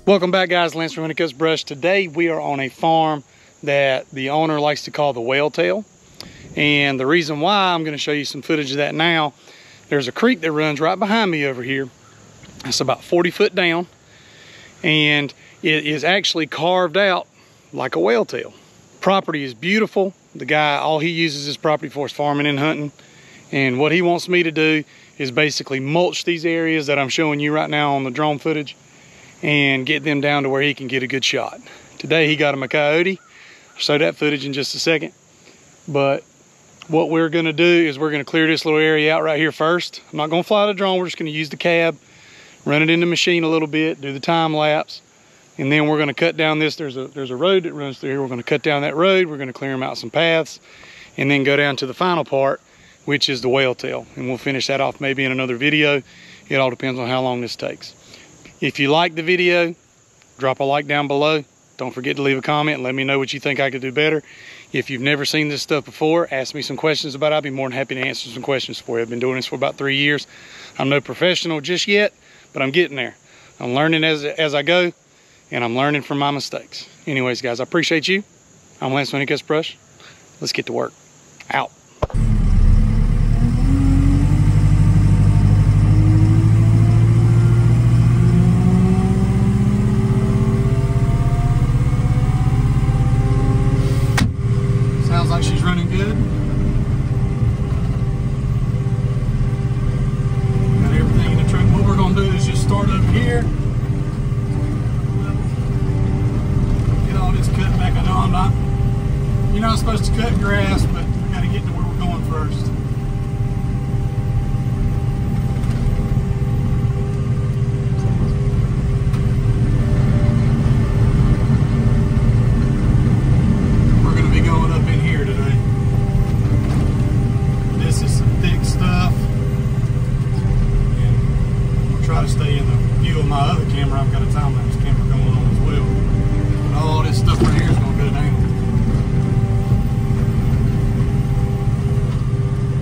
Welcome back, guys. Lance from When It Cuts Brush. Today we are on a farm that the owner likes to call the whale tail. And the reason why, I'm going to show you some footage of that now. There's a creek that runs right behind me over here. It's about 40 foot down. And it is actually carved out like a whale tail. Property is beautiful. The guy, all he uses his property for is farming and hunting. And what he wants me to do is basically mulch these areas that I'm showing you right now on the drone footage and get them down to where he can get a good shot. Today he got him a coyote. I'll show that footage in just a second. But what we're gonna do is we're gonna clear this little area out right here first. I'm not gonna fly the drone, we're just gonna use the cab, run it in the machine a little bit, do the time lapse, and then we're gonna cut down this. There's a road that runs through here. We're gonna cut down that road, we're gonna clear them out some paths, and then go down to the final part, which is the whale tail. And we'll finish that off maybe in another video. It all depends on how long this takes. If you like the video, drop a like down below. Don't forget to leave a comment and let me know what you think I could do better. If you've never seen this stuff before, ask me some questions about it. I'll be more than happy to answer some questions for you. I've been doing this for about 3 years. I'm no professional just yet, but I'm getting there. I'm learning as I go, and I'm learning from my mistakes. Anyways, guys, I appreciate you. I'm Lance When It Cuts Brush. Let's get to work. Out. Sounds like she's running good. Got everything in the truck. What we're gonna do is just start up here. Get all this cut back. I know you're not supposed to cut grass, but we gotta get to where we're going first. Stay in the view of my other camera. I've got a time-lapse camera going on as well. And all this stuff right here is going to go down.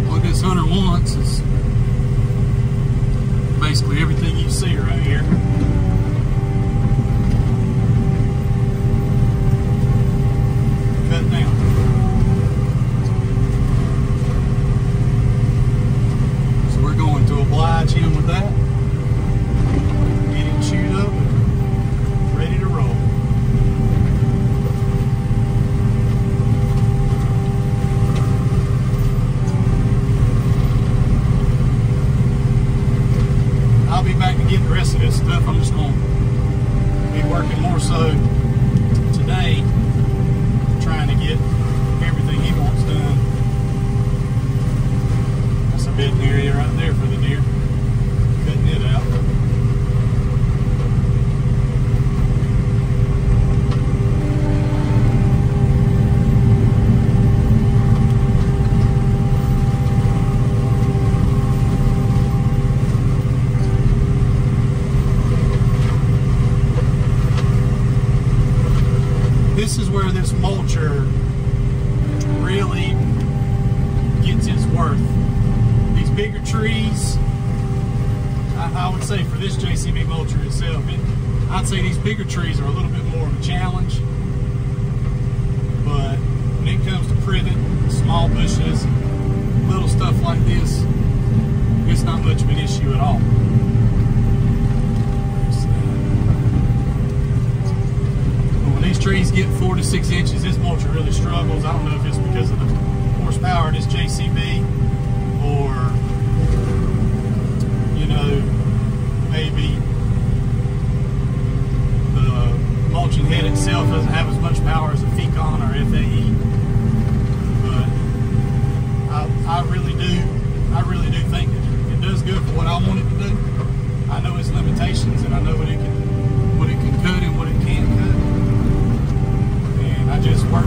What this hunter wants is basically everything you see right here. Cut down. So we're going to oblige him with that. Chewed up and ready to roll. I'll be back to get the rest of this stuff. I'm just going to be working more so today, trying to get everything he wants done. That's a bedding area right there for the deer. Cutting it out. This is where this mulcher really gets its worth. These bigger trees, I would say for this JCB mulcher itself, I'd say these bigger trees are a little bit more of a challenge. But when it comes to privet, small bushes, little stuff like this, it's not much of an issue at all. These trees get 4 to 6 inches. This mulcher really struggles. I don't know if it's because of the horsepower of this JCB or, you know, maybe the mulching head itself doesn't have as much power as a Fecon or FAE. But I really do think it does good for what I want it to do. I know its limitations and I know what it can cut and what it can't cut. I just work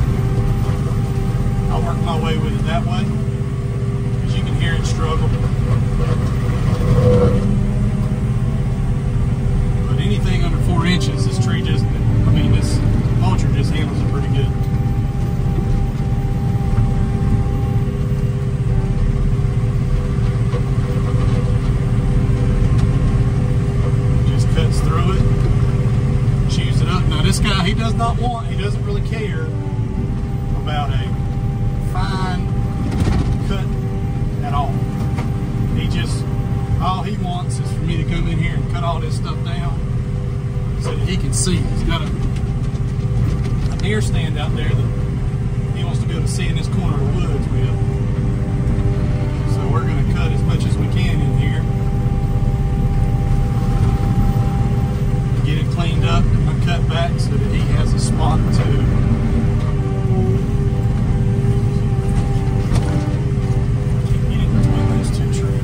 my way with it that way. guy, he doesn't really care about a fine cut at all. All he wants is for me to come in here and cut all this stuff down so that he can see. He's got a deer stand out there that he wants to be able to see in this corner of the woods with. So we're going to cut as much as we can in here. Get it cleaned up and cut back so that he has a spot to get in between those two trees.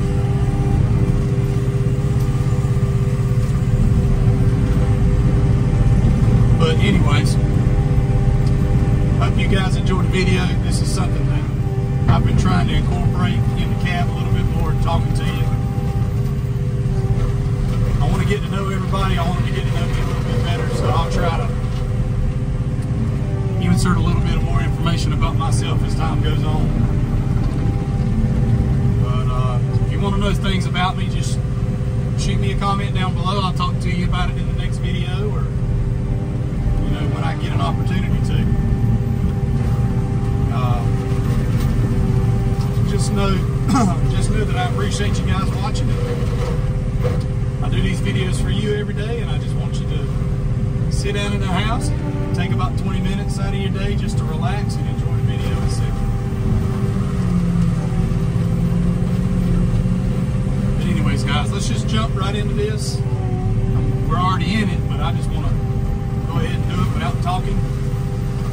But anyways, hope you guys enjoyed the video. This is something that I've been trying to incorporate in the cab a little bit more and talking to you. I want to get to know everybody. I want them to get to know me a little bit better, so I'll try to insert a little bit of more information about myself as time goes on. But if you want to know things about me, just shoot me a comment down below. I'll talk to you about it in the next video, or when I get an opportunity to. Just know that I appreciate you guys watching it. I do these videos for you every day, and I just want you to sit down in the house, take about 20 minutes out of your day just to relax and enjoy the video itself. But anyways, guys, let's just jump right into this. We're already in it, but I just want to go ahead and do it without talking.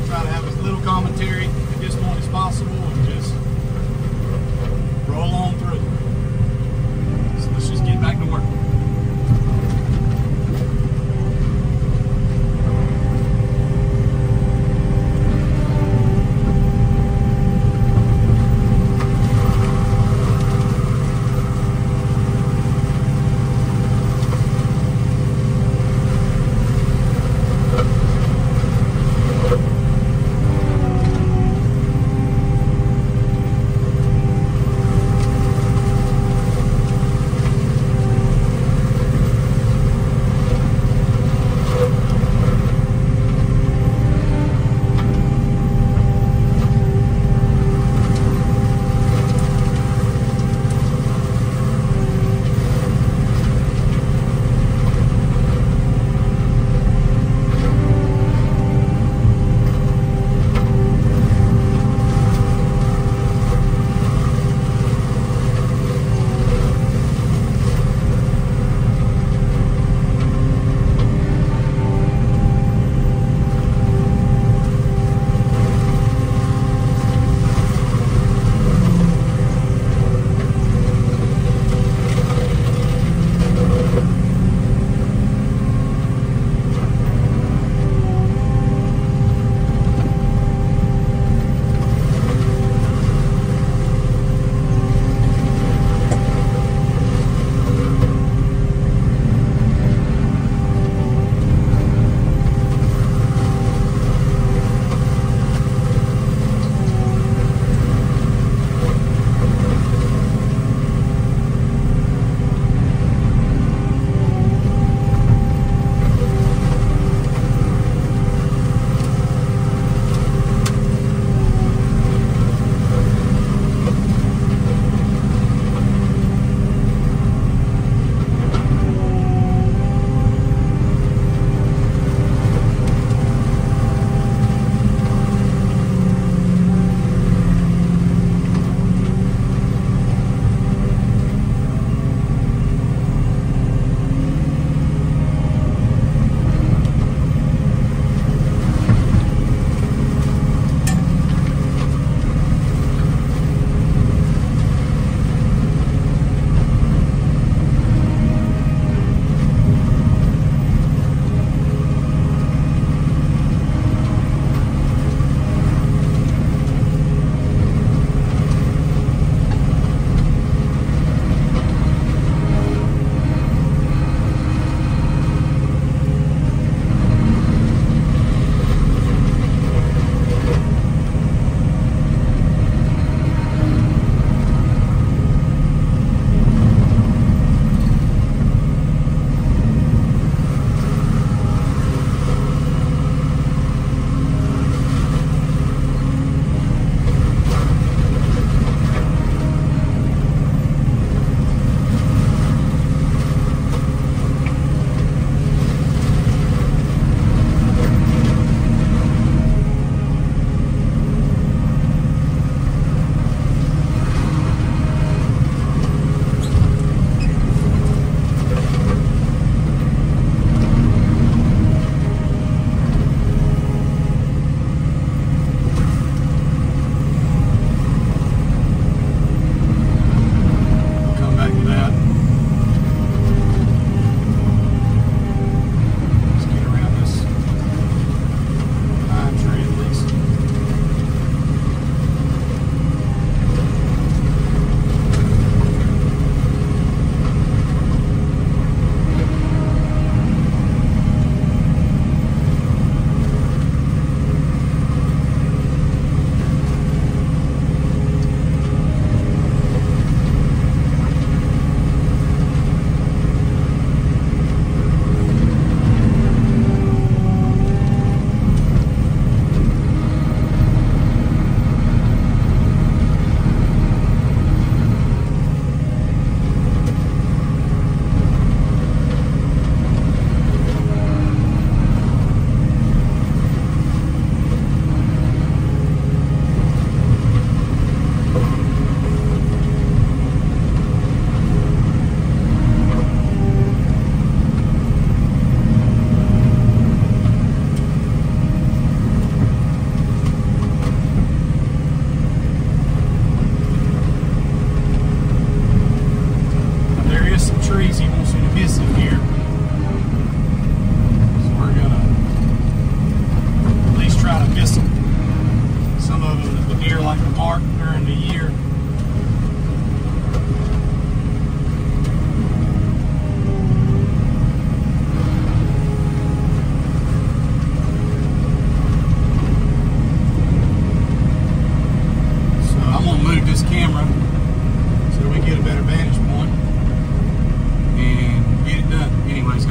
Try to have as little commentary at this point as possible and just roll on through. So let's just get back to work.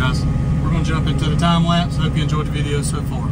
guys, we're gonna jump into the time lapse. Hope you enjoyed the video so far.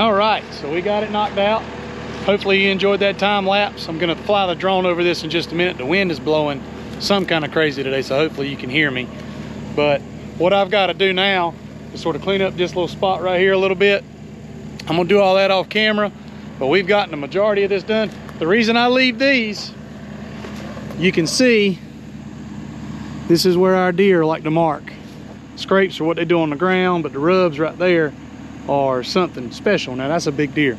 All right, so we got it knocked out. Hopefully you enjoyed that time lapse. I'm gonna fly the drone over this in just a minute. The wind is blowing some kind of crazy today, so hopefully you can hear me. But what I've got to do now is sort of clean up this little spot right here a little bit. I'm gonna do all that off camera, but we've gotten the majority of this done. The reason I leave these, you can see, this is where our deer like to mark. Scrapes are what they do on the ground, but the rubs right there are something special. Now that's a big deer.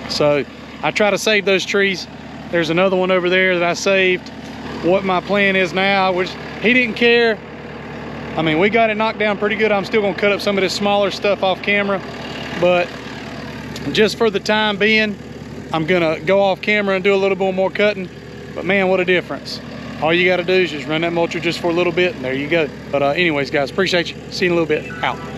So I try to save those trees. There's another one over there that I saved. What my plan is now, which he didn't care. I mean, we got it knocked down pretty good. I'm still gonna cut up some of this smaller stuff off camera, but just for the time being, I'm gonna go off camera and do a little bit more cutting. But man, what a difference. All you gotta do is just run that mulcher just for a little bit and there you go. But anyways guys, appreciate you. See you in a little bit. Out.